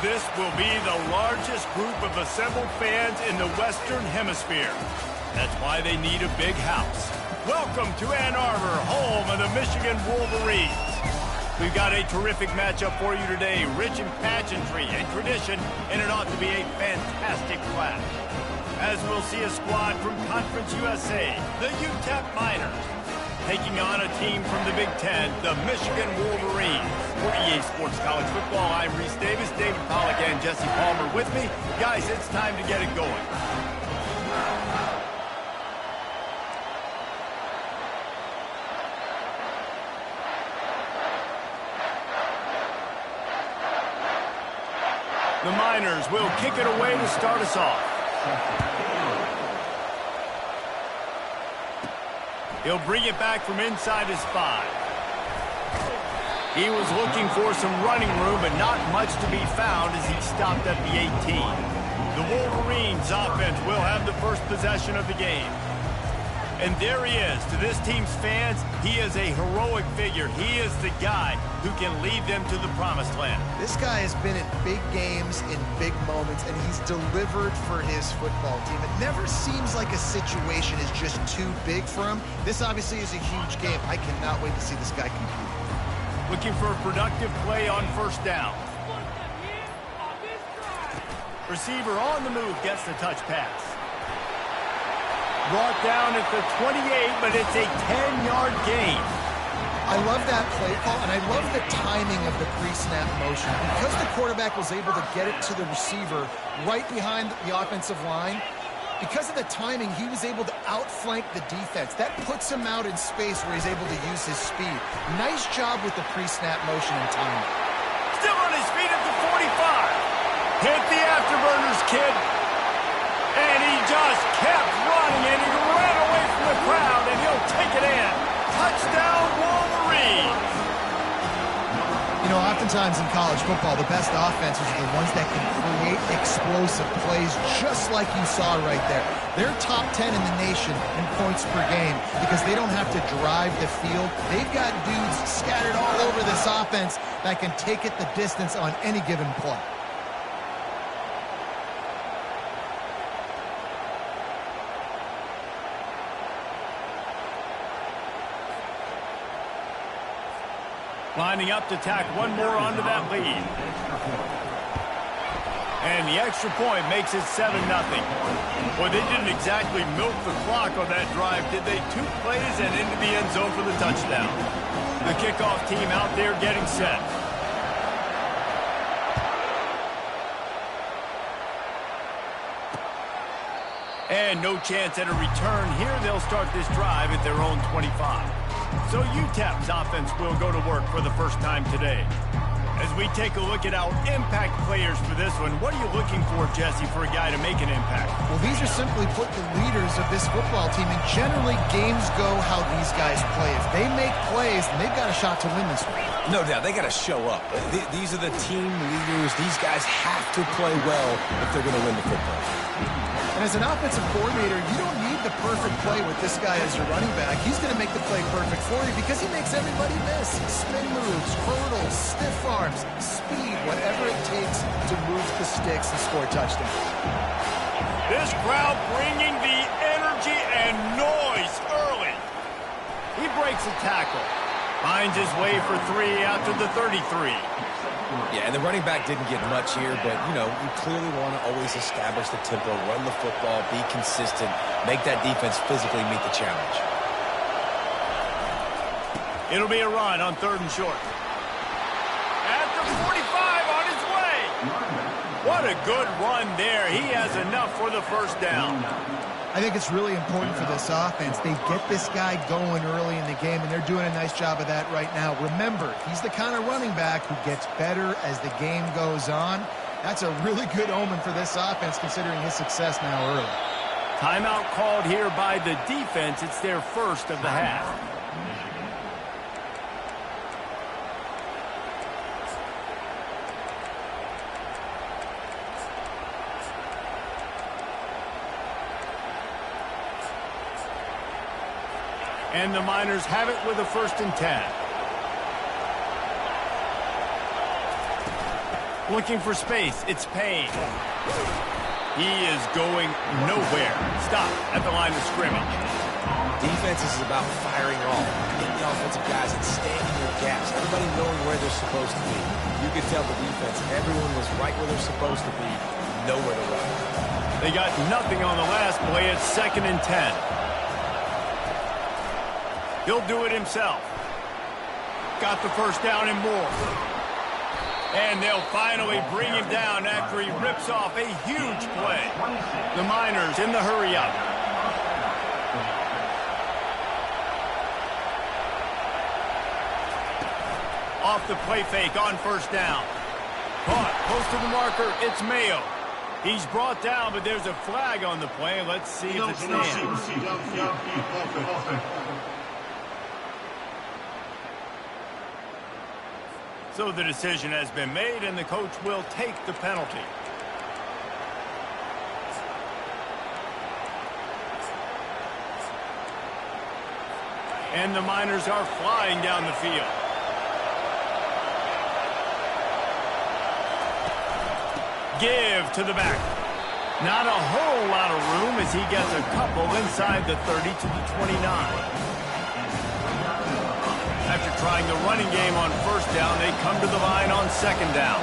This will be the largest group of assembled fans in the Western Hemisphere. That's why they need a big house. Welcome to Ann Arbor, home of the Michigan Wolverines. We've got a terrific matchup for you today, rich in pageantry and tradition, and it ought to be a fantastic clash. As we'll see a squad from Conference USA, the UTEP Miners, taking on a team from the Big Ten, the Michigan Wolverines. For EA Sports College Football, I'm Reese Davis, David Pollack, and Jesse Palmer with me. Guys, it's time to get it going. The Miners will kick it away to start us off. He'll bring it back from inside his 5. He was looking for some running room, but not much to be found as he stopped at the 18. The Wolverines offense will have the first possession of the game. And there he is. To this team's fans, he is a heroic figure. He is the guy who can lead them to the promised land. This guy has been in big games, in big moments, and he's delivered for his football team. It never seems like a situation is just too big for him. This obviously is a huge game. I cannot wait to see this guy compete. Looking for a productive play on first down. Receiver on the move gets the touch pass. Brought down at the 28, but it's a 10-yard gain. I love that play call, and I love the timing of the pre-snap motion. Because the quarterback was able to get it to the receiver right behind the offensive line, because of the timing, he was able to outflank the defense. That puts him out in space where he's able to use his speed. Nice job with the pre-snap motion and timing. Still on his feet at the 45. Hit the afterburners, kid. And he just kept running, and he ran away from the crowd, and he'll take it in. Touchdown, Wolverines! You know, oftentimes in college football, the best offenses are the ones that can create explosive plays, just like you saw right there. They're top 10 in the nation in points per game because they don't have to drive the field. They've got dudes scattered all over this offense that can take it the distance on any given play. Lining up to tack one more onto that lead. And the extra point makes it 7-0. Boy, they didn't exactly milk the clock on that drive, did they? 2 plays and into the end zone for the touchdown. The kickoff team out there getting set. And no chance at a return here. They'll start this drive at their own 25. So UTEP's offense will go to work for the first time today. As we take a look at our impact players for this one, what are you looking for, Jesse, for a guy to make an impact? Well, these are simply put the leaders of this football team, and generally games go how these guys play. If they make plays, then they've got a shot to win this one. No doubt, they got to show up. These are the team leaders. These guys have to play well if they're going to win the football. And as an offensive coordinator, you don't need the perfect play with this guy as your running back. He's going to make the play perfect for you because he makes everybody miss. Spin moves, hurdles, stiff arms, speed, whatever it takes to move the sticks and score touchdowns. This crowd bringing the energy and noise early. He breaks a tackle. Finds his way for 3 out to the 33. Yeah, and the running back didn't get much here, but, you know, you clearly want to always establish the tempo, run the football, be consistent, make that defense physically meet the challenge. It'll be a run on 3rd and short. At the 45 on his way. What a good run there. He has enough for the first down. I think it's really important for this offense. They get this guy going early in the game, and they're doing a nice job of that right now. Remember, he's the kind of running back who gets better as the game goes on. That's a really good omen for this offense, considering his success now early. Timeout called here by the defense. It's their first of the half. And the Miners have it with a 1st and 10. Looking for space. It's Payne. He is going nowhere. Stop at the line of scrimmage. Defense is about firing off, getting the offensive guys and staying in their gaps, everybody knowing where they're supposed to be. You could tell the defense, everyone was right where they're supposed to be, nowhere to run. They got nothing on the last play. It's 2nd and 10. He'll do it himself. Got the first down and more. And they'll finally bring him down after he rips off a huge play. The Miners in the hurry-up. Off the play fake on first down. Caught close to the marker. It's Mayo. He's brought down, but there's a flag on the play. Let's see if it stands. So the decision has been made, and the coach will take the penalty. And the Miners are flying down the field. Give to the back. Not a whole lot of room as he gets a couple inside the 30 to the 29. After trying the running game on first down, they come to the line on 2nd down.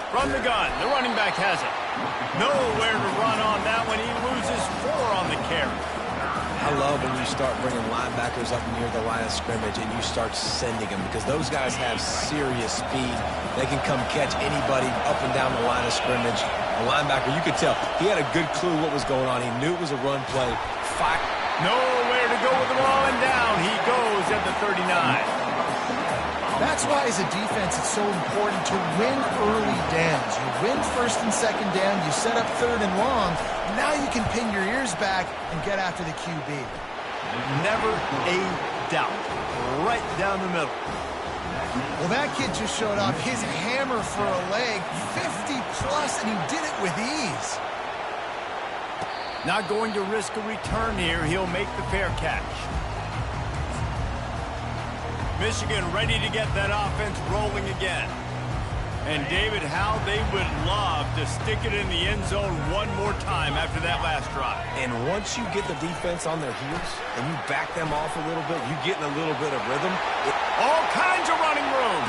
From the gun, the running back has it. Nowhere to run on that one. He loses 4 on the carry. I love when you start bringing linebackers up near the line of scrimmage and you start sending them because those guys have serious speed. They can come catch anybody up and down the line of scrimmage. A linebacker, you could tell, he had a good clue what was going on. He knew it was a run play. Nowhere to go with the ball, and down he goes at the 39. That's why, as a defense, it's so important to win early downs. You win 1st and 2nd down, you set up 3rd and long. Now you can pin your ears back and get after the QB. Never a doubt. Right down the middle. Well, that kid just showed off his hammer for a leg, 50-plus, and he did it with ease. Not going to risk a return here. He'll make the fair catch. Michigan ready to get that offense rolling again. And David, how they would love to stick it in the end zone one more time after that last drive. And once you get the defense on their heels and you back them off a little bit, you get in a little bit of rhythm. All kinds of running room.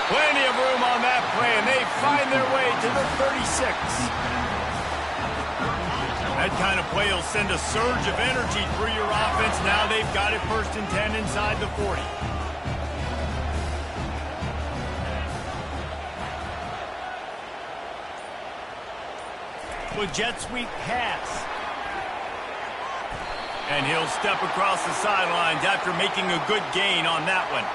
Plenty of room on that play, and they find their way to the 36. That kind of play will send a surge of energy through your offense. Now they've got it 1st and 10 inside the 40. With jet sweep pass. And he'll step across the sidelines after making a good gain on that one.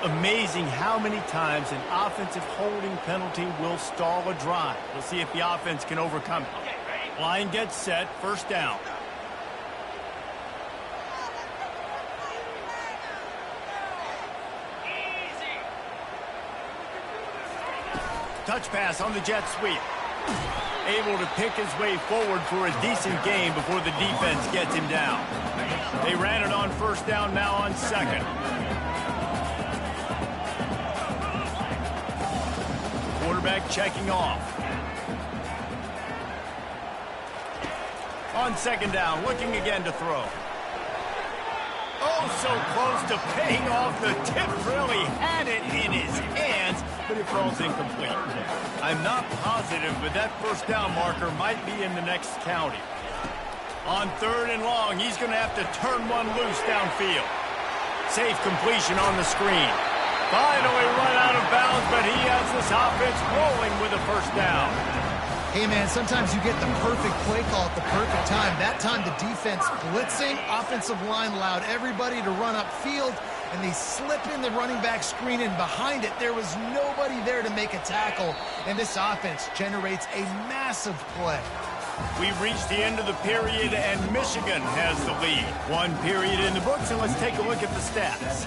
Amazing how many times an offensive holding penalty will stall a drive. We'll see if the offense can overcome it. Line gets set, 1st down. Touch pass on the jet sweep. Able to pick his way forward for a decent gain before the defense gets him down. They ran it on 1st down, now on 2nd. Quarterback checking off. On 2nd down, looking again to throw. Oh, so close to paying off. The tip really had it in his hands, but it falls incomplete. I'm not positive, but that 1st down marker might be in the next county. On 3rd and long, he's going to have to turn one loose downfield. Safe completion on the screen. Finally run out of bounds, but he has this offense rolling with a 1st down. Hey, man, sometimes you get the perfect play call at the perfect time. That time the defense blitzing, offensive line allowed everybody to run upfield, and they slip in the running back screen, and behind it there was nobody there to make a tackle, and this offense generates a massive play. We've reached the end of the period, and Michigan has the lead. 1 period in the books, and let's take a look at the stats.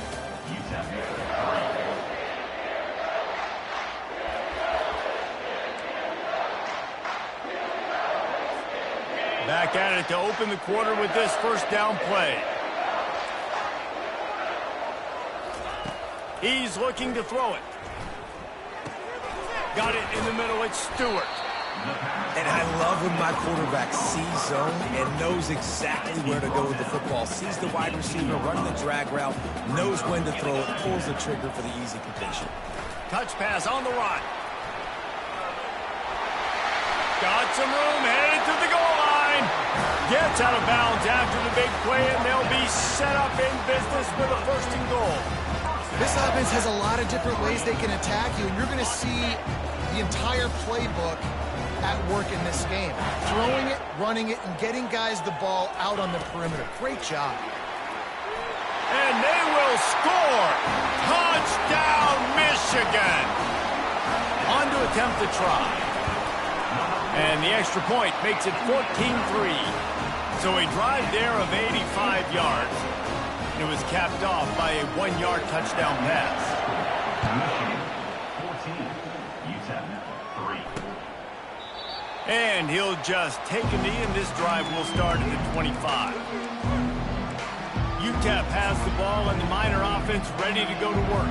Back at it to open the quarter with this first down play. He's looking to throw it. Got it in the middle. It's Stewart. And I love when my quarterback sees zone and knows exactly where to go with the football. Sees the wide receiver, running the drag route, knows when to throw it, pulls the trigger for the easy completion. Touch pass on the run. Got some room, headed to the goal line. Gets out of bounds after the big play, and they'll be set up in business with a first and goal. This offense has a lot of different ways they can attack you, and you're going to see the entire playbook at work in this game. Throwing it, running it, and getting guys the ball out on the perimeter. Great job. And they will score. Touchdown, Michigan. On to attempt the try. And the extra point makes it 14-3. So a drive there of 85 yards. It was capped off by a 1-yard touchdown pass. And he'll just take a knee, and this drive will start at the 25. UTEP has the ball, and the Miner offense ready to go to work.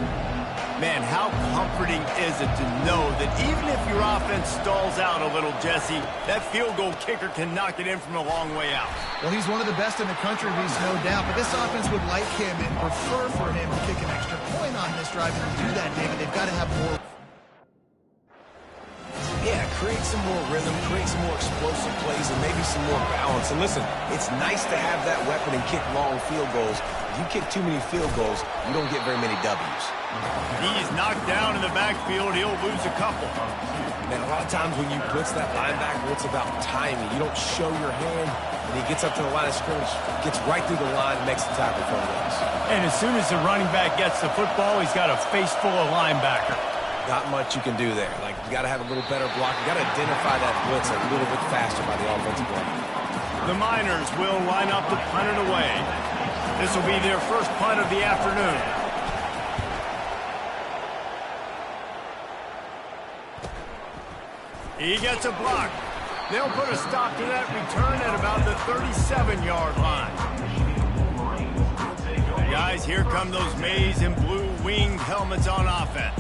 Man, how comforting is it to know that even if your offense stalls out a little, Jesse, that field goal kicker can knock it in from a long way out. Well, he's one of the best in the country, Reese, no doubt. But this offense would like him and prefer for him to kick an extra point on this drive. And to do that, David, they've got to have more. Yeah, create some more rhythm, create some more explosive plays, and maybe some more balance. And listen, it's nice to have that weapon and kick long field goals. If you kick too many field goals, you don't get very many W's. He's knocked down in the backfield. He'll lose a couple. Man, a lot of times when you blitz that linebacker, it's about timing. You don't show your hand, and he gets up to the line of scrimmage, gets right through the line, and makes the tackle for him. And as soon as the running back gets the football, he's got a face full of linebacker. Not much you can do there. Like, you got to have a little better block. You got to identify that blitz a little bit faster by the offensive line. The Miners will line up to punt it away. This will be their first punt of the afternoon. He gets a block. They'll put a stop to that return at about the 37-yard line. Guys, here come those maize and blue winged helmets on offense.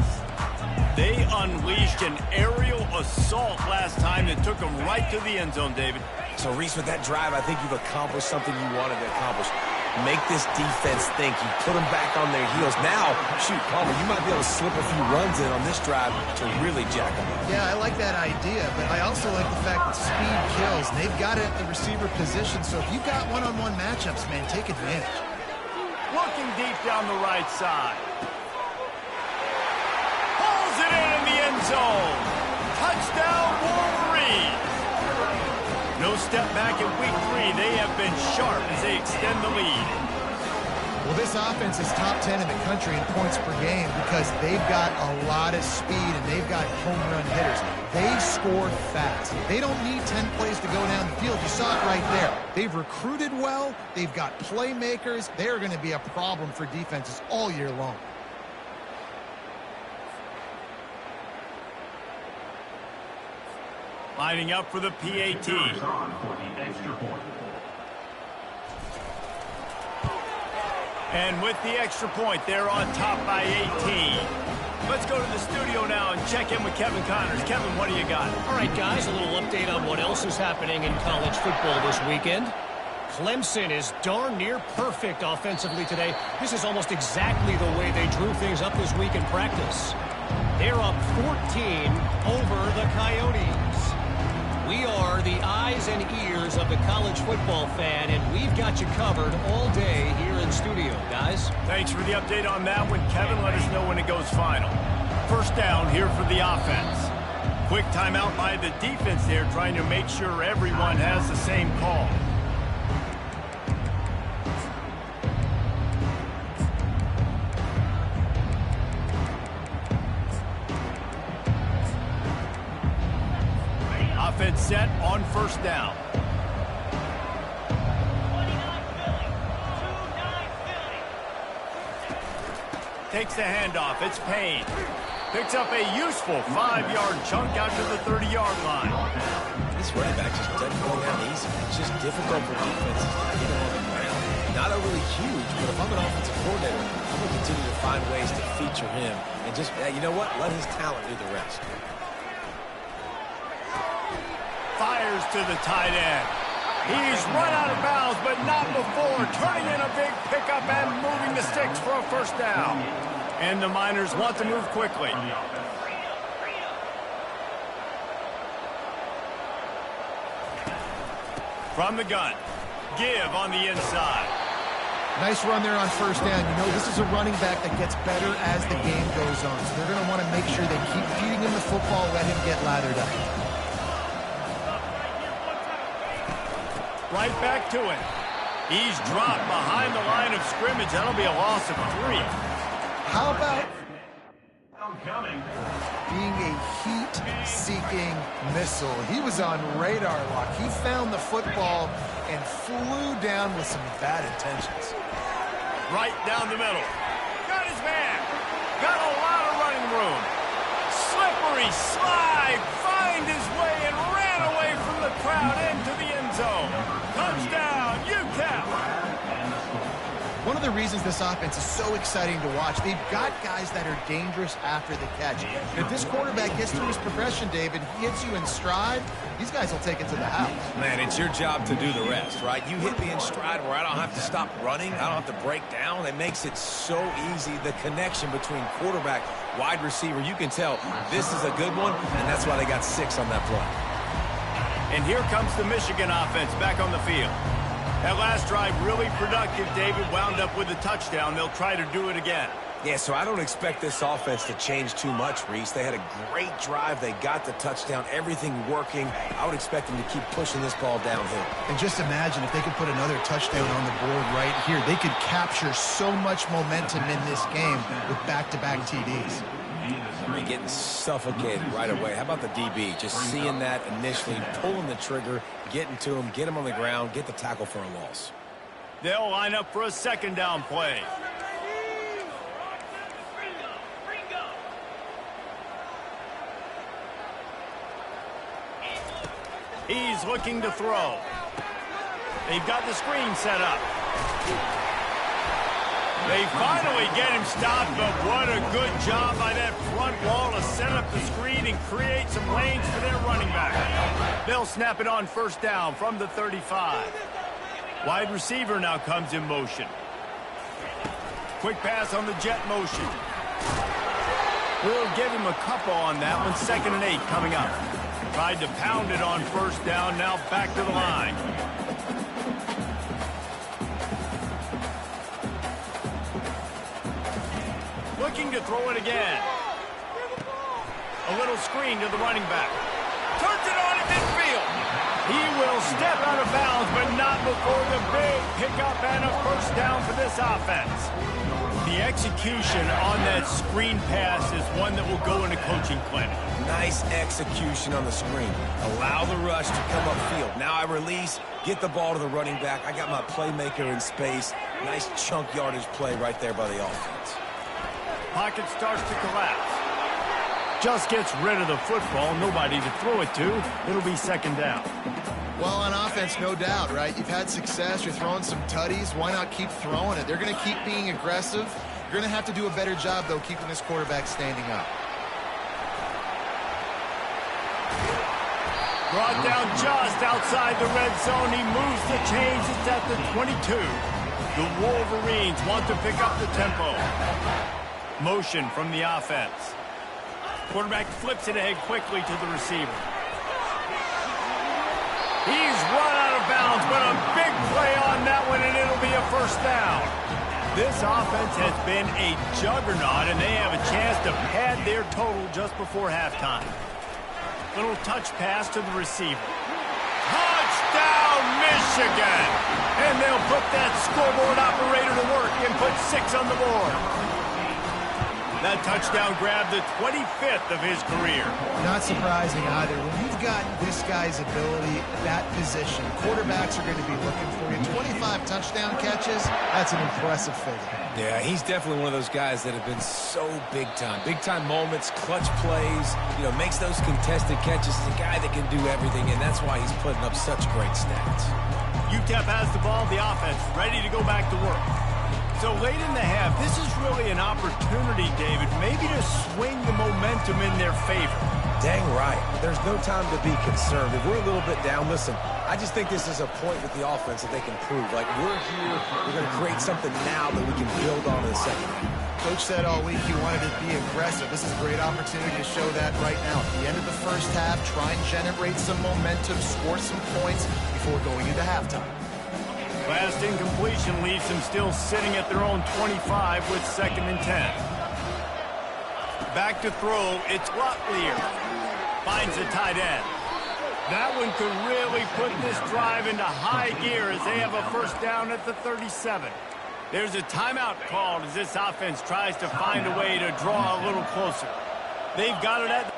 They unleashed an aerial assault last time that took them right to the end zone, David. So, Reese, with that drive, I think you've accomplished something you wanted to accomplish. Make this defense think. You put them back on their heels. Now, shoot, Palmer, you might be able to slip a few runs in on this drive to really jack them up. Yeah, I like that idea, but I also like the fact that speed kills. They've got it at the receiver position, so if you've got one-on-one matchups, man, take advantage. Looking deep down the right side. Pulls it in the end zone. Touchdown, Wolverines. No step back in week 3. They have been sharp as they extend the lead. Well, this offense is top 10 in the country in points per game because they've got a lot of speed and they've got home run hitters. They score fast. They don't need 10 plays to go down the field. You saw it right there. They've recruited well. They've got playmakers. They're going to be a problem for defenses all year long. Lining up for the PAT. And with the extra point, they're on top by 18. Let's go to the studio now and check in with Kevin Connors. Kevin, what do you got? All right, guys, a little update on what else is happening in college football this weekend. Clemson is darn near perfect offensively today. This is almost exactly the way they drew things up this week in practice. They're up 14 over the Coyotes. We are the eyes and ears of the college football fan, and we've got you covered all day here in studio, guys. Thanks for the update on that one, Kevin. Let us know when it goes final. First down here for the offense. Quick timeout by the defense there, trying to make sure everyone has the same call. Offense set on first down. Takes the handoff. It's Payne. Picks up a useful 5-yard chunk out to the 30-yard line. This running back just doesn't go down easy. It's just difficult for defenses to get him on the ground. Not overly huge, but if I'm an offensive coordinator, I'm going to continue to find ways to feature him. And just, you know what? Let his talent do the rest. Fires to the tight end. He's run out of bounds, but not before turning in a big pickup and moving the sticks for a first down. And the Miners want to move quickly. From the gun, give on the inside. Nice run there on first down. You know, this is a running back that gets better as the game goes on. So they're going to want to make sure they keep feeding him the football, let him get lathered up. Right back to it. He's dropped behind the line of scrimmage. That'll be a loss of 3. How about being a heat-seeking missile? He was on radar lock. He found the football and flew down with some bad intentions. Right down the middle. Got his man. Got a lot of running room. Slippery slide. Find his way and ran away from the crowd into the end zone. Touchdown, UTEP. One of the reasons this offense is so exciting to watch, they've got guys that are dangerous after the catch. If this quarterback gets through his progression, David, he hits you in stride, these guys will take it to the house. Man, it's your job to do the rest, right? You hit me in stride where I don't have to stop running. I don't have to break down. It makes it so easy. The connection between quarterback, wide receiver, you can tell this is a good one, and that's why they got 6 on that play. And here comes the Michigan offense back on the field. That last drive really productive. David wound up with a touchdown. They'll try to do it again. Yeah, so I don't expect this offense to change too much, Reese. They had a great drive. They got the touchdown. Everything working. I would expect them to keep pushing this ball downhill. And just imagine if they could put another touchdown on the board right here. They could capture so much momentum in this game with back-to-back TDs. They're getting suffocated right away. How about the DB? Just seeing that initially, pulling the trigger, getting to him, get him on the ground, get the tackle for a loss. They'll line up for a second down play. He's looking to throw. They've got the screen set up. They finally get him stopped, but what a good job by that front wall to set up the screen and create some lanes for their running back. They'll snap it on first down from the 35. Wide receiver now comes in motion. Quick pass on the jet motion. We'll give him a couple on that one. 2nd and 8 coming up. Tried to pound it on first down, now back to the line. Looking to throw it again. A little screen to the running back. Turns it on at midfield. He will step out of bounds, but not before the big pickup and a first down for this offense. The execution on that screen pass is one that will go in a coaching clinic. Nice execution on the screen. Allow the rush to come upfield. Now I release, get the ball to the running back. I got my playmaker in space. Nice chunk yardage play right there by the offense. Pocket starts to collapse. Just gets rid of the football. Nobody to throw it to. It'll be 2nd down. Well, on offense, no doubt, right? You've had success. You're throwing some tutties. Why not keep throwing it? They're going to keep being aggressive. You're going to have to do a better job, though, keeping this quarterback standing up. Brought down just outside the red zone. He moves the chains. It's at the 22. The Wolverines want to pick up the tempo. Motion from the offense. Quarterback flips it ahead quickly to the receiver. He's run out of bounds, but a big play on that one, and it'll be a first down. This offense has been a juggernaut, and they have a chance to pad their total just before halftime. Little touch pass to the receiver. Touchdown, Michigan! And they'll put that scoreboard operator to work and put 6 on the board. That touchdown grabbed the 25th of his career. Not surprising either. When you've got this guy's ability at that position, quarterbacks are going to be looking for you. 25 touchdown catches, that's an impressive figure. Yeah, he's definitely one of those guys that have been so big time. Big time moments, clutch plays, makes those contested catches. He's a guy that can do everything, and that's why he's putting up such great stats. UTEP has the ball, the offense ready to go back to work. So late in the half, this is really an opportunity, David, maybe to swing the momentum in their favor. Dang right. There's no time to be concerned. If we're a little bit down, listen, I just think this is a point with the offense that they can prove. Like, we're here, we're going to create something now that we can build on in the second half. Coach said all week he wanted to be aggressive. This is a great opportunity to show that right now. At the end of the first half, try and generate some momentum, score some points before going into halftime. Last incompletion leaves them still sitting at their own 25 with 2nd and 10. Back to throw, it's Locklear. Finds the tight end. That one could really put this drive into high gear as they have a first down at the 37. There's a timeout called as this offense tries to find a way to draw a little closer. They've got it at...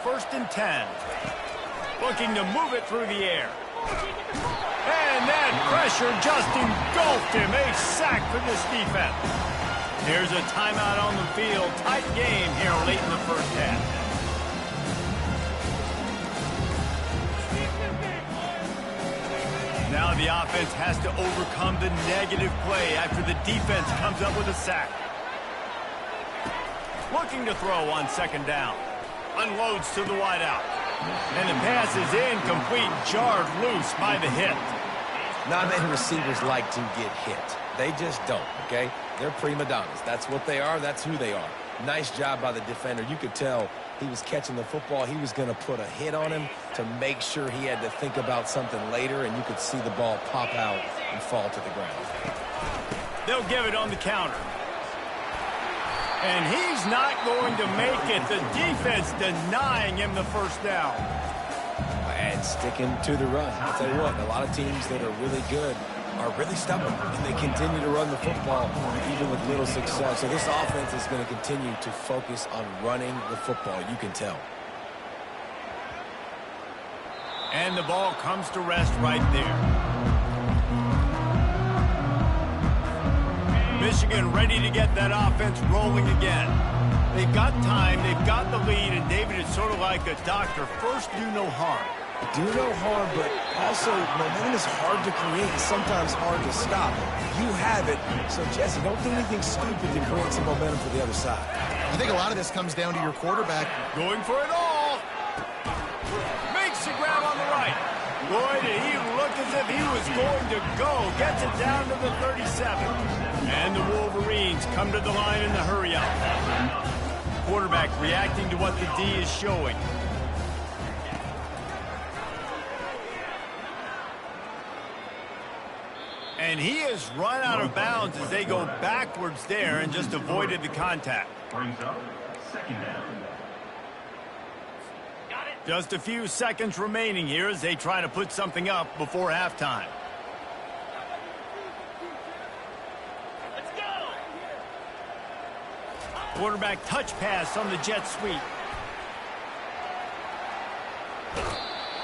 First and 10. Looking to move it through the air. And that pressure just engulfed him. A sack for this defense. There's a timeout on the field. Tight game here late in the first half. Now the offense has to overcome the negative play after the defense comes up with a sack. Looking to throw on 2nd down. Unloads to the wideout. And the pass is incomplete, jarred loose by the hit. Not many receivers like to get hit. They just don't, okay? They're prima donnas. That's what they are. That's who they are. Nice job by the defender. You could tell he was catching the football. He was going to put a hit on him to make sure he had to think about something later, and you could see the ball pop out and fall to the ground. They'll give it on the counter. And he's not going to make it. The defense denying him the first down. And sticking to the run. I'll tell you what, a lot of teams that are really good are really stubborn, and they continue to run the football even with little success. So this offense is going to continue to focus on running the football. You can tell. And the ball comes to rest right there. Michigan ready to get that offense rolling again. They've got time, they've got the lead, and David is sort of like a doctor. First, do no harm. Do no harm, but also momentum is hard to create and sometimes hard to stop. You have it, so Jesse, don't do anything stupid to create some momentum for the other side. I think a lot of this comes down to your quarterback. Going for it all. Makes the grab on the right. Boy, did he look as if he was going to go. Gets it down to the 37. And the Wolverines come to the line in the hurry-up. Quarterback reacting to what the D is showing. And he has run out of bounds as they go backwards there and just avoided the contact. Brings up 2nd down. Just a few seconds remaining here as they try to put something up before halftime. Let's go! Quarterback touch pass on the jet sweep.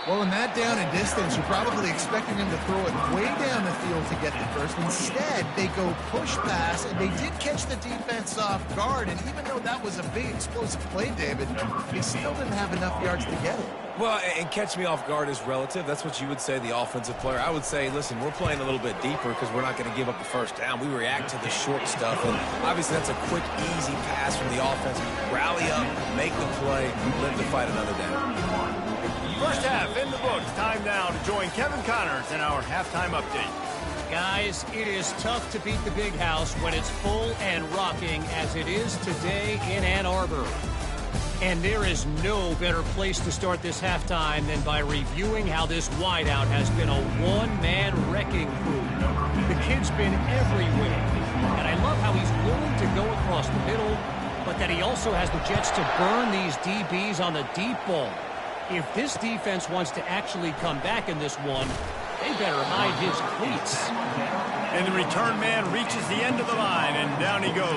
Well, in that down and distance, you're probably expecting him to throw it way down the field to get the first. Instead, they go push pass, and they did catch the defense off guard. And even though that was a big explosive play, David, they still didn't have enough yards to get it. Well, and catch me off guard is relative. That's what you would say, the offensive player. I would say, listen, we're playing a little bit deeper because we're not going to give up the first down. We react to the short stuff, and obviously that's a quick, easy pass from the offense. Rally up, make the play, live to fight another down. First half in the books. Time now to join Kevin Connors in our halftime update. Guys, it is tough to beat the Big House when it's full and rocking as it is today in Ann Arbor. And there is no better place to start this halftime than by reviewing how this wideout has been a one-man wrecking crew. The kid's been everywhere, and I love how he's willing to go across the middle, but that he also has the Jets to burn these DBs on the deep ball. If this defense wants to actually come back in this one, they better hide his cleats. And the return man reaches the end of the line, and down he goes.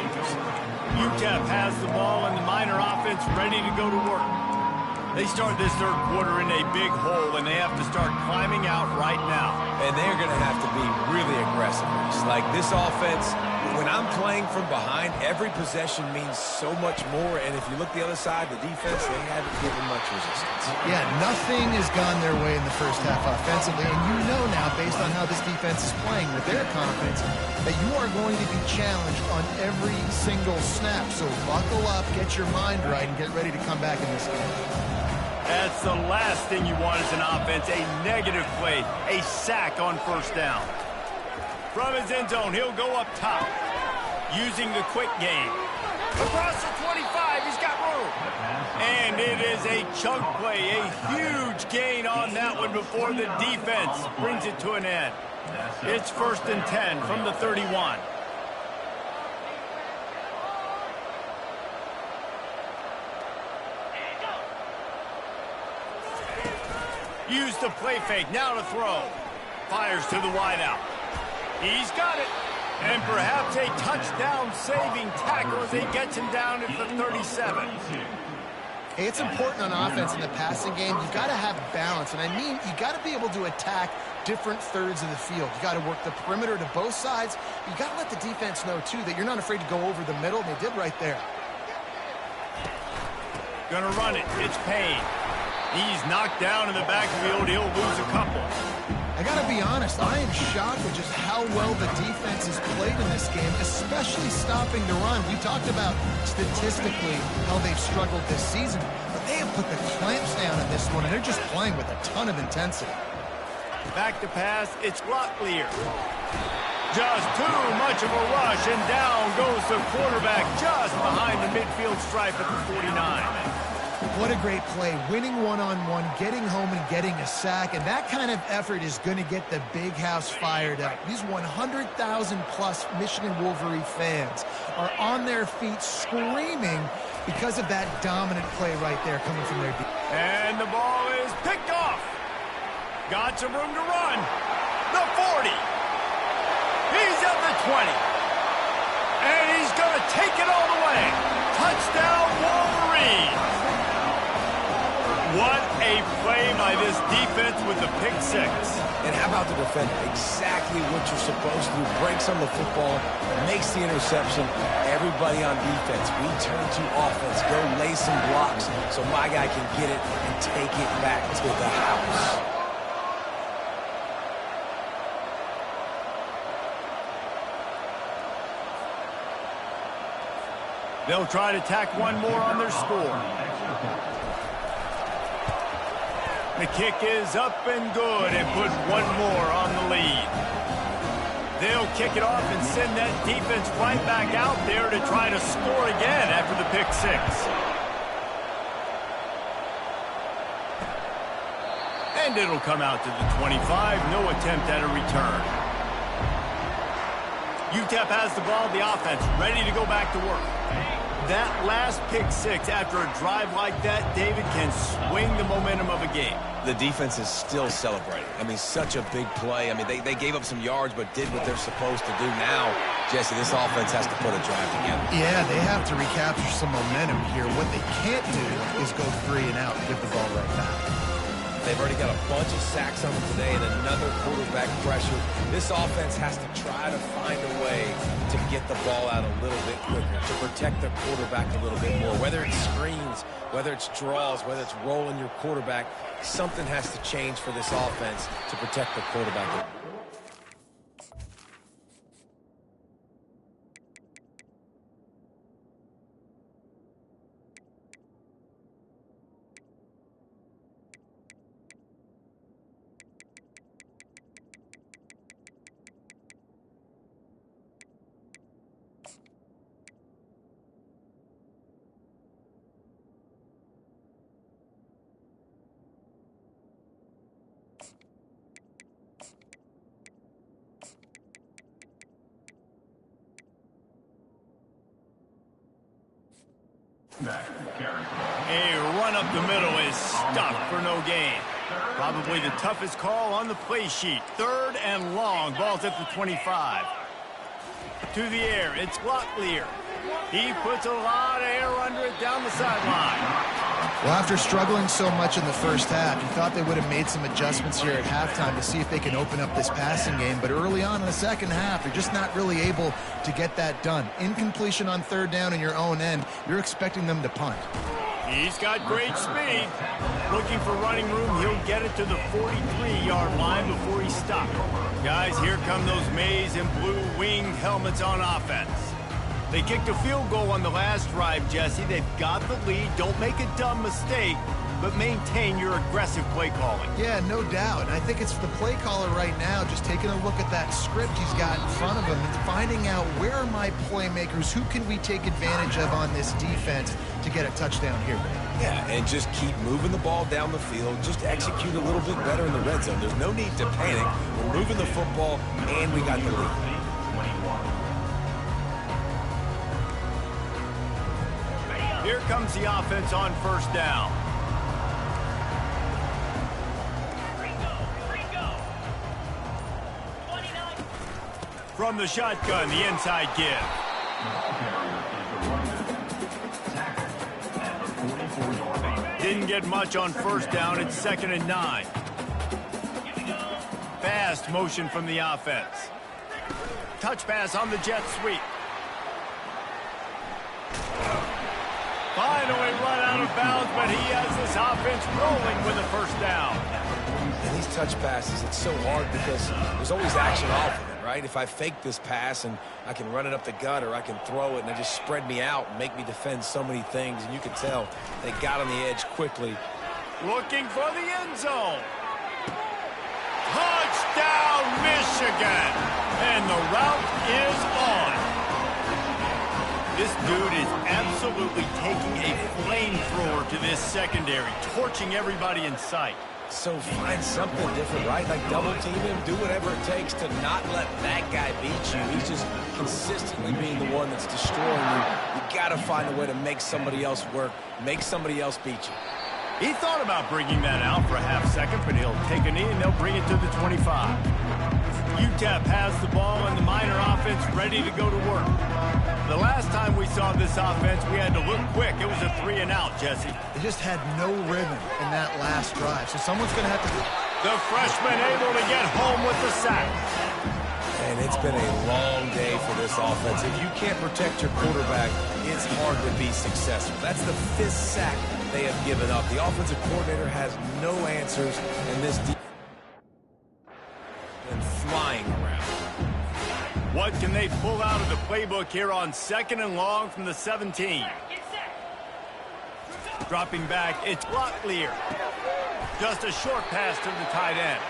UTEP has the ball, and the Miner offense ready to go to work. They start this third quarter in a big hole, and they have to start climbing out right now. And they're going to have to be really aggressive. It's like this offense, when I'm playing from behind, every possession means so much more. And if you look the other side, the defense, they haven't given much resistance. Yeah, nothing has gone their way in the first half offensively. And you know now, based on how this defense is playing with their confidence, that you are going to be challenged on every single snap. So buckle up, get your mind right, and get ready to come back in this game. That's the last thing you want as an offense, a negative play, a sack on first down. From his end zone, he'll go up top, using the quick game. Across the 25, he's got room. And it is a chunk play, a huge gain on that one before the defense brings it to an end. It's 1st and 10 from the 31. Use the play fake, now to throw. Fires to the wideout. He's got it. And perhaps a touchdown-saving tackle as he gets him down at the 37. Hey, it's important on offense in the passing game. You've got to have balance. And I mean, you got to be able to attack different thirds of the field. You got to work the perimeter to both sides. You got to let the defense know, too, that you're not afraid to go over the middle. They did right there. Gonna run it. It's Payne. He's knocked down in the backfield. He'll lose a couple. I got to be honest, I am shocked with just how well the defense has played in this game, especially stopping the run. We talked about statistically how they've struggled this season, but they have put the clamps down in this one, and they're just playing with a ton of intensity. Back to pass, it's Locklear. Just too much of a rush, and down goes the quarterback just behind the midfield stripe at the 49. What a great play, winning one-on-one, getting home and getting a sack, and that kind of effort is going to get the big house fired up. These 100,000-plus Michigan Wolverine fans are on their feet screaming because of that dominant play right there coming from their defense. And the ball is picked off. Got some room to run. The 40. He's at the 20. And he's going to take it all the way. Touchdown, Wolverine. What a play by this defense with the pick six. And how about the defender? Exactly what you're supposed to do. Breaks on the football, makes the interception. Everybody on defense, we turn to offense. Go lay some blocks so my guy can get it and take it back to the house. They'll try to tack one more on their score. The kick is up and good and put one more on the lead. They'll kick it off and send that defense right back out there to try to score again after the pick six. And it'll come out to the 25. No attempt at a return. UTEP has the ball, the offense ready to go back to work. That last pick six after a drive like that, David, can swing the momentum of a game. The defense is still celebrating. I mean, such a big play. I mean, they gave up some yards but did what they're supposed to do. Now, Jesse, this offense has to put a drive together. Yeah, they have to recapture some momentum here. What they can't do is go 3 and out and give the ball right back. They've already got a bunch of sacks on them today and another quarterback pressure. This offense has to try to find a way to get the ball out a little bit quicker, to protect their quarterback a little bit more. Whether it's screens, whether it's draws, whether it's rolling your quarterback, something has to change for this offense to protect the quarterback. A run up the middle is stuck for no gain. Probably the toughest call on the play sheet. 3rd and long. Ball's at the 25. To the air, it's Locklear. He puts a lot of air under it down the sideline. Well, after struggling so much in the first half, you thought they would have made some adjustments here at halftime to see if they can open up this passing game. But early on in the second half, they're just not really able to get that done. Incompletion on 3rd down in your own end, you're expecting them to punt. He's got great speed. Looking for running room, he'll get it to the 43-yard line before he stops. Guys, here come those maize and blue winged helmets on offense. They kicked a field goal on the last drive, Jesse. They've got the lead. Don't make a dumb mistake, but maintain your aggressive play calling. Yeah, no doubt. And I think it's the play caller right now just taking a look at that script he's got in front of him and finding out where are my playmakers, who can we take advantage of on this defense to get a touchdown here. Yeah, and just keep moving the ball down the field. Just execute a little bit better in the red zone. There's no need to panic. We're moving the football, and we got the lead. Here comes the offense on 1st down. From the shotgun, the inside give. Didn't get much on 1st down. It's 2nd and 9. Fast motion from the offense. Touch pass on the jet sweep. Finally run out of bounds, but he has this offense rolling with a 1st down. And these touch passes, it's so hard because there's always action off of it, right? If I fake this pass and I can run it up the gut or I can throw it and they just spread me out and make me defend so many things, and you can tell they got on the edge quickly. Looking for the end zone. Touchdown, Michigan! And the route is on. This dude is absolutely taking a flamethrower to this secondary, torching everybody in sight. So find something different, right? Like double team him, do whatever it takes to not let that guy beat you. He's just consistently being the one that's destroying you. You got to find a way to make somebody else work, make somebody else beat you. He thought about bringing that out for a half second, but he'll take a knee and they'll bring it to the 25. UTEP has the ball and the Miner offense ready to go to work. The last time we saw this offense, we had to look quick. It was a 3 and out, Jesse. They just had no rhythm in that last drive, so someone's going to have to... The freshman able to get home with the sack. And it's been a long day for this offense. If you can't protect your quarterback, it's hard to be successful. That's the 5th sack they have given up. The offensive coordinator has no answers, and this defense and flying around. What can they pull out of the playbook here on 2nd and long from the 17? Dropping back, it's Locklear. Just a short pass to the tight end.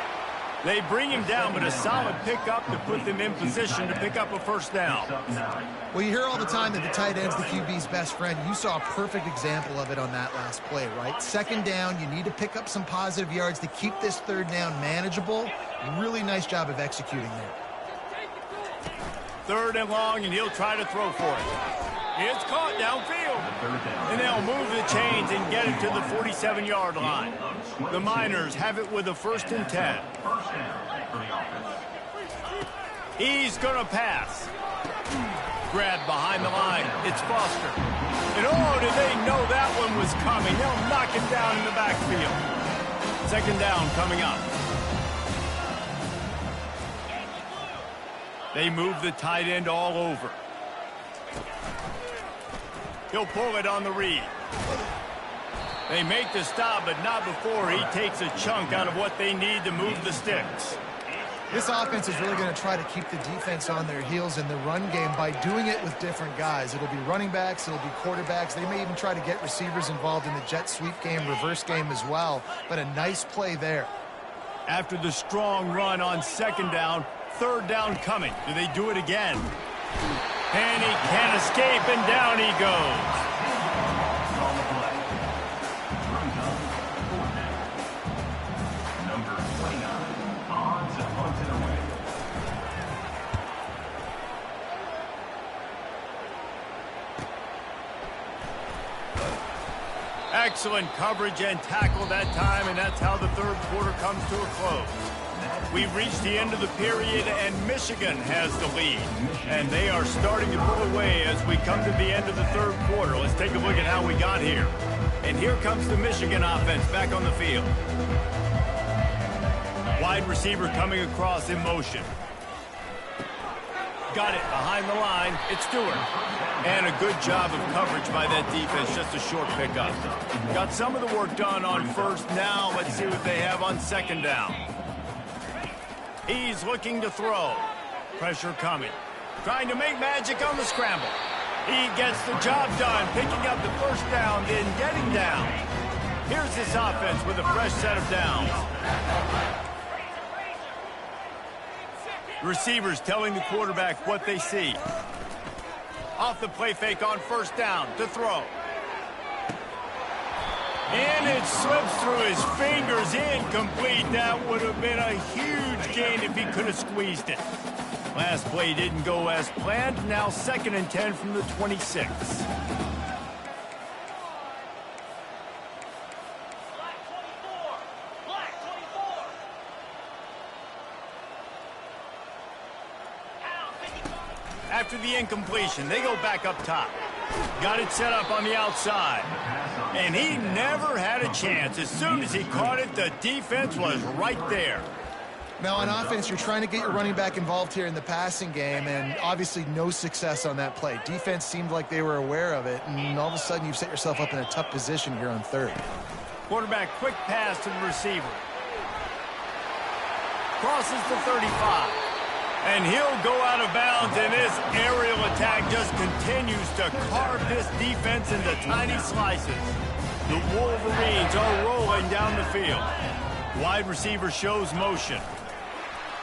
They bring him down, but a solid pickup to put them in position to pick up a 1st down. Well, you hear all the time that the tight end's the QB's best friend. You saw a perfect example of it on that last play, right? 2nd down, you need to pick up some positive yards to keep this 3rd down manageable. Really nice job of executing there. 3rd and long, and he'll try to throw for it. It's caught downfield. And they'll move the chains and get it to the 47-yard line. The Miners have it with a 1st and 10. He's going to pass. Grabbed behind the line. It's Foster. And oh, did they know that one was coming. They'll knock him down in the backfield. 2nd down coming up. They move the tight end all over. He'll pull it on the read. They make the stop, but not before he takes a chunk out of what they need to move the sticks. This offense is really going to try to keep the defense on their heels in the run game by doing it with different guys. It'll be running backs, it'll be quarterbacks. They may even try to get receivers involved in the jet sweep game, reverse game as well. But a nice play there. After the strong run on 2nd down, 3rd down coming. Do they do it again? And he can't escape, and down he goes. Number 29, Odds punted away. Excellent coverage and tackle that time, and that's how the third quarter comes to a close. We've reached the end of the period, and Michigan has the lead. And they are starting to pull away as we come to the end of the third quarter. Let's take a look at how we got here. And here comes the Michigan offense back on the field. Wide receiver coming across in motion. Got it behind the line. It's Stewart. And a good job of coverage by that defense. Just a short pickup. Got some of the work done on first. Now let's see what they have on second down. He's looking to throw. Pressure coming. Trying to make magic on the scramble. He gets the job done, picking up the first down, then getting down. Here's this offense with a fresh set of downs. Receivers telling the quarterback what they see. Off the play fake on first down to throw. And it slips through his fingers, incomplete. That would have been a huge gain if he could have squeezed it. Last play didn't go as planned. Now 2nd and 10 from the 26. After the incompletion, they go back up top. Got it set up on the outside. And he never had a chance. As soon as he caught it, the defense was right there. Now, on offense, you're trying to get your running back involved here in the passing game, and obviously no success on that play. Defense seemed like they were aware of it, and all of a sudden you've set yourself up in a tough position here on third. Quarterback quick pass to the receiver. Crosses the 35. And he'll go out of bounds, and this aerial attack just continues to carve this defense into tiny slices. The Wolverines are rolling down the field. Wide receiver shows motion.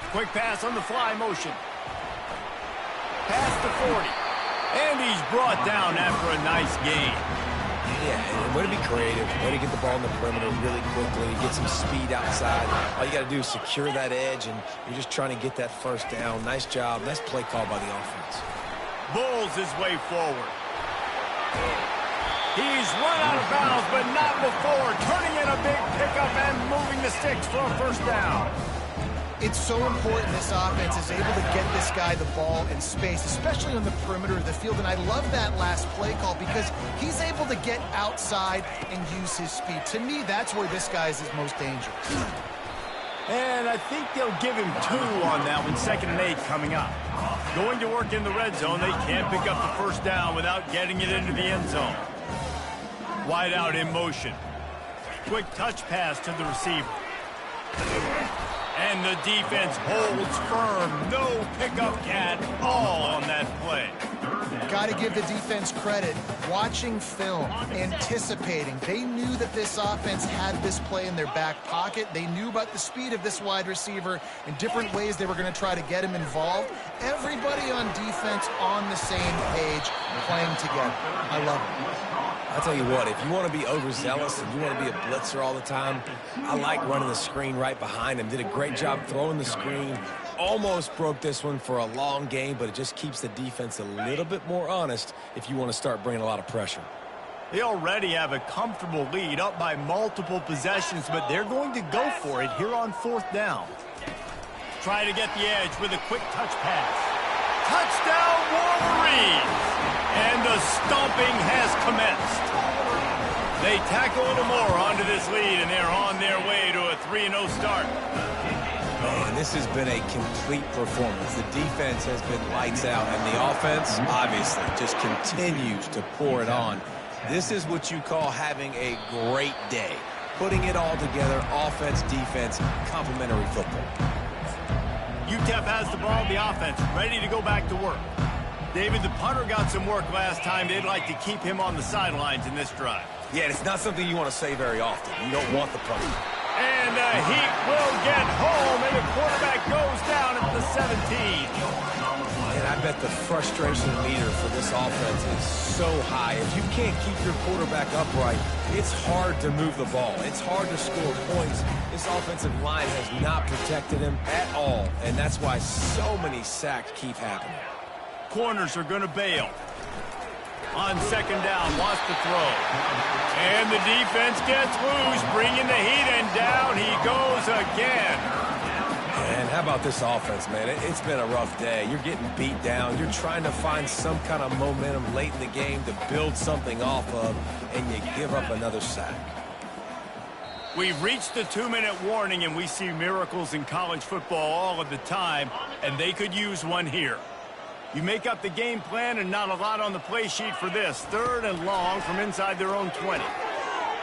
Quick pass on the fly motion. Pass to 40. And he's brought down after a nice gain. Yeah, and way to be creative, way to get the ball in the perimeter really quickly, get some speed outside. All you got to do is secure that edge, and you're just trying to get that first down. Nice job. Nice play call by the offense. Bulls his way forward. He's run out of bounds, but not before. Turning in a big pickup and moving the sticks for a first down. It's so important this offense is able to get this guy the ball in space, especially on the perimeter of the field. And I love that last play call because he's able to get outside and use his speed. To me, that's where this guy is his most dangerous. And I think they'll give him 2 on that one. 2nd and 8 coming up. Going to work in the red zone. They can't pick up the first down without getting it into the end zone. Wide out in motion. Quick touch pass to the receiver. And the defense holds firm. No pickup at all on that play. Got to give the defense credit. Watching film, anticipating. They knew that this offense had this play in their back pocket. They knew about the speed of this wide receiver and different ways they were going to try to get him involved. Everybody on defense on the same page, playing together. I love it. I'll tell you what, if you want to be overzealous and you want to be a blitzer all the time, I like running the screen right behind him. Did a great job throwing the screen. Almost broke this one for a long game, but it just keeps the defense a little bit more honest if you want to start bringing a lot of pressure. They already have a comfortable lead, up by multiple possessions, but they're going to go for it here on 4th down. Try to get the edge with a quick touch pass. Touchdown, Wolverines! And the stomping has commenced. They tack a little more onto this lead, and they're on their way to a 3-0 start. Man, this has been a complete performance. The defense has been lights out, and the offense, obviously, just continues to pour it on. This is what you call having a great day. Putting it all together, offense, defense, complementary football. UTEP has the ball, the offense, ready to go back to work. David, the punter got some work last time. They'd like to keep him on the sidelines in this drive. Yeah, it's not something you want to say very often. You don't want the punter. And he will get home, and the quarterback goes down at the 17. And I bet the frustration meter for this offense is so high. If you can't keep your quarterback upright, it's hard to move the ball. It's hard to score points. This offensive line has not protected him at all, and that's why so many sacks keep happening. Corners are going to bail. On second down, wants to throw. And the defense gets loose, bringing the heat, and down he goes again. And how about this offense, man? It's been a rough day. You're getting beat down. You're trying to find some kind of momentum late in the game to build something off of, and you give up another sack. We've reached the 2-minute warning, and we see miracles in college football all of the time, and they could use one here. You make up the game plan and not a lot on the play sheet for this. 3rd and long from inside their own 20.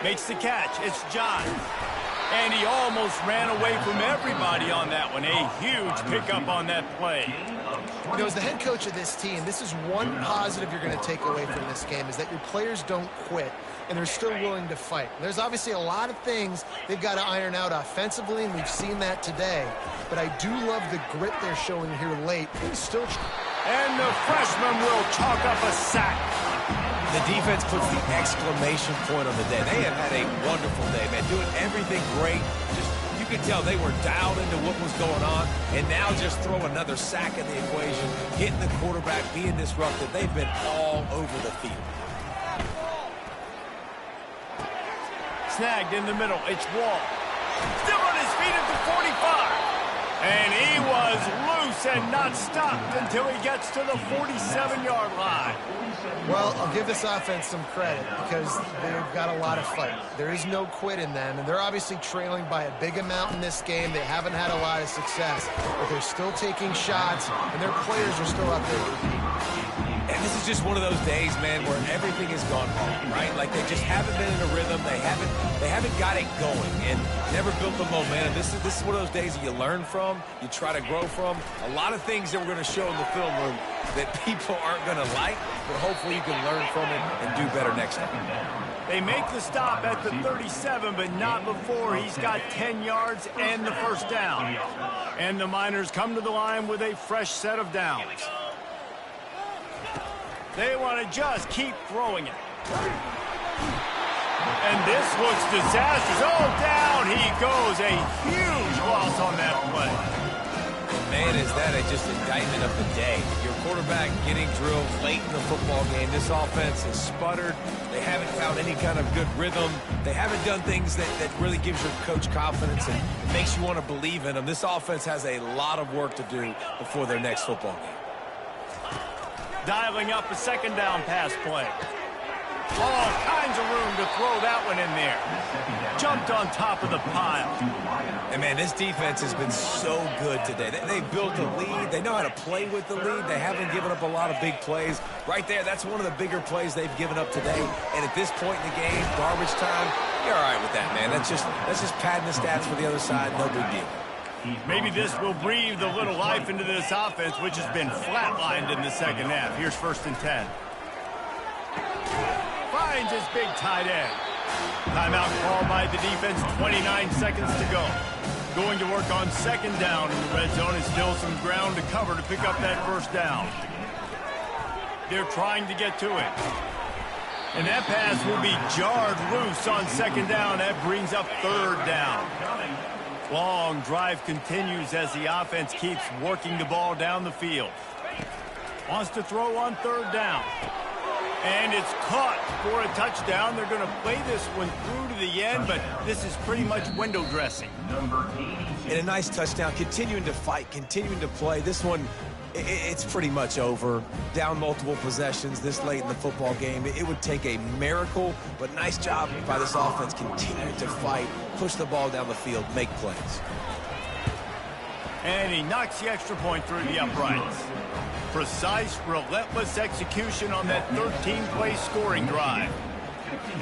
Makes the catch. It's John. And he almost ran away from everybody on that one. A huge pickup on that play. You know, as the head coach of this team, this is one positive you're going to take away from this game, is that your players don't quit and they're still willing to fight. There's obviously a lot of things they've got to iron out offensively, and we've seen that today. But I do love the grit they're showing here late. Still. And the freshman will chalk up a sack. The defense puts the exclamation point on the day. They have had a wonderful day, man, doing everything great. Just, you could tell they were dialed into what was going on, and now just throw another sack in the equation, hitting the quarterback, being disruptive. They've been all over the field. Snagged in the middle. It's Wall. Still on his feet at the 45. And he was loose and not stopped until he gets to the 47-yard line. Well, I'll give this offense some credit because they've got a lot of fight. There is no quit in them, and they're obviously trailing by a big amount in this game. They haven't had a lot of success, but they're still taking shots, and their players are still up there. And this is just one of those days, man, where everything has gone wrong, right? Like they just haven't been in a rhythm. They haven't got it going and never built the momentum. This is one of those days that you learn from, you try to grow from. A lot of things that we're going to show in the film room that people aren't going to like, but hopefully you can learn from it and do better next time. They make the stop at the 37, but not before he's got 10 yards and the first down. And the Miners come to the line with a fresh set of downs. They want to just keep throwing it. And this looks disastrous. Oh, down he goes. A huge loss on that play. Man, is that just indictment of the day. Your quarterback getting drilled late in the football game. This offense has sputtered. They haven't found any kind of good rhythm. They haven't done things that really gives your coach confidence and makes you want to believe in them. This offense has a lot of work to do before their next football game. Dialing up a second down pass play. All kinds of room to throw that one in there. Jumped on top of the pile. And, man, this defense has been so good today. They built a lead. They know how to play with the lead. They haven't given up a lot of big plays. Right there, that's one of the bigger plays they've given up today. And at this point in the game, garbage time, you're all right with that, man. That's just padding the stats for the other side. No big deal. Maybe this will breathe a little life into this offense, which has been flatlined in the second half. Here's 1st and 10. Finds his big tight end. Timeout called by the defense, 29 seconds to go. Going to work on second down in the red zone, and still some ground to cover to pick up that first down. They're trying to get to it. And that pass will be jarred loose on second down. That brings up 3rd down. Long drive continues as the offense keeps working the ball down the field. Wants to throw on 3rd down. And it's caught for a touchdown. They're going to play this one through to the end, but this is pretty much window dressing. And a nice touchdown, continuing to fight, continuing to play. This one, it's pretty much over. Down multiple possessions this late in the football game. It would take a miracle, but nice job by this offense continuing to fight, push the ball down the field, make plays. And he knocks the extra point through the uprights. Precise, relentless execution on that 13-play scoring drive.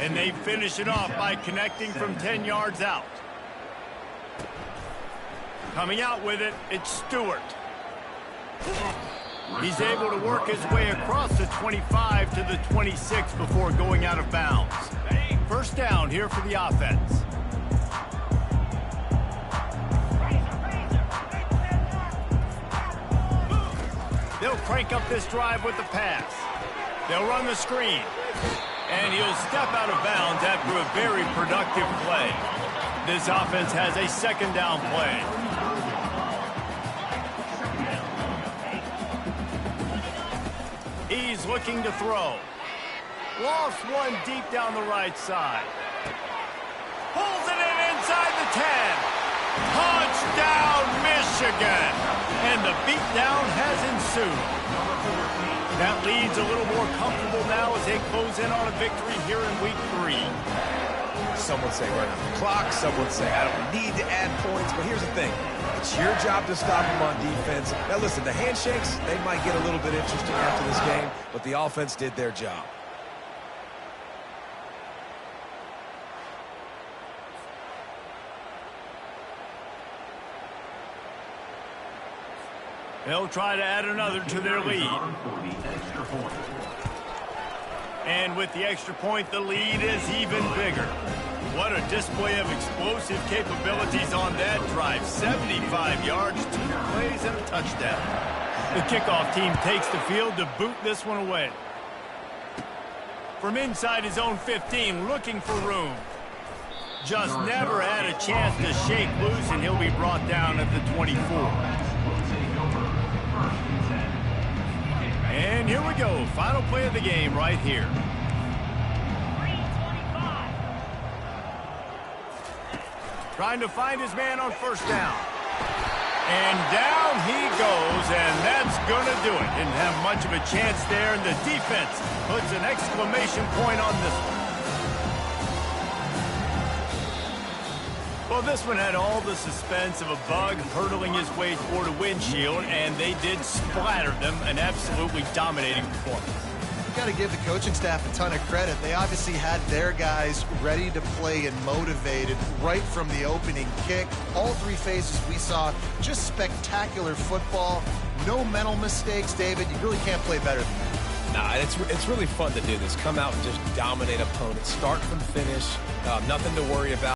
And they finish it off by connecting from 10 yards out. Coming out with it, it's Stewart. He's able to work his way across the 25 to the 26 before going out of bounds. First down here for the offense. They'll crank up this drive with the pass. They'll run the screen. And he'll step out of bounds after a very productive play. This offense has a second down play. He's looking to throw. Lost one deep down the right side. Pulls it in inside the 10. Touchdown, Michigan! And the beatdown has ensued. That lead's a little more comfortable now as they close in on a victory here in Week 3. Some would say run out the clock. Some would say I don't need to add points. But here's the thing. It's your job to stop them on defense. Now, listen, the handshakes, they might get a little bit interesting after this game, but the offense did their job. They'll try to add another to their lead. And with the extra point, the lead is even bigger. What a display of explosive capabilities on that drive. 75 yards, 2 plays, and a touchdown. The kickoff team takes the field to boot this one away. From inside his own 15, looking for room. Just never had a chance to shake loose, and he'll be brought down at the 24. And here we go. Final play of the game right here. Trying to find his man on first down. And down he goes, and that's going to do it. Didn't have much of a chance there, and the defense puts an exclamation point on this one. Well, this one had all the suspense of a bug hurtling his way toward a windshield, and they did splatter them, an absolutely dominating performance. Got to give the coaching staff a ton of credit. They obviously had their guys ready to play and motivated right from the opening kick. All 3 phases we saw, just spectacular football. No mental mistakes, David. You really can't play better than that. Nah, it's really fun to do this. Come out and just dominate opponents. Start from finish. Nothing to worry about.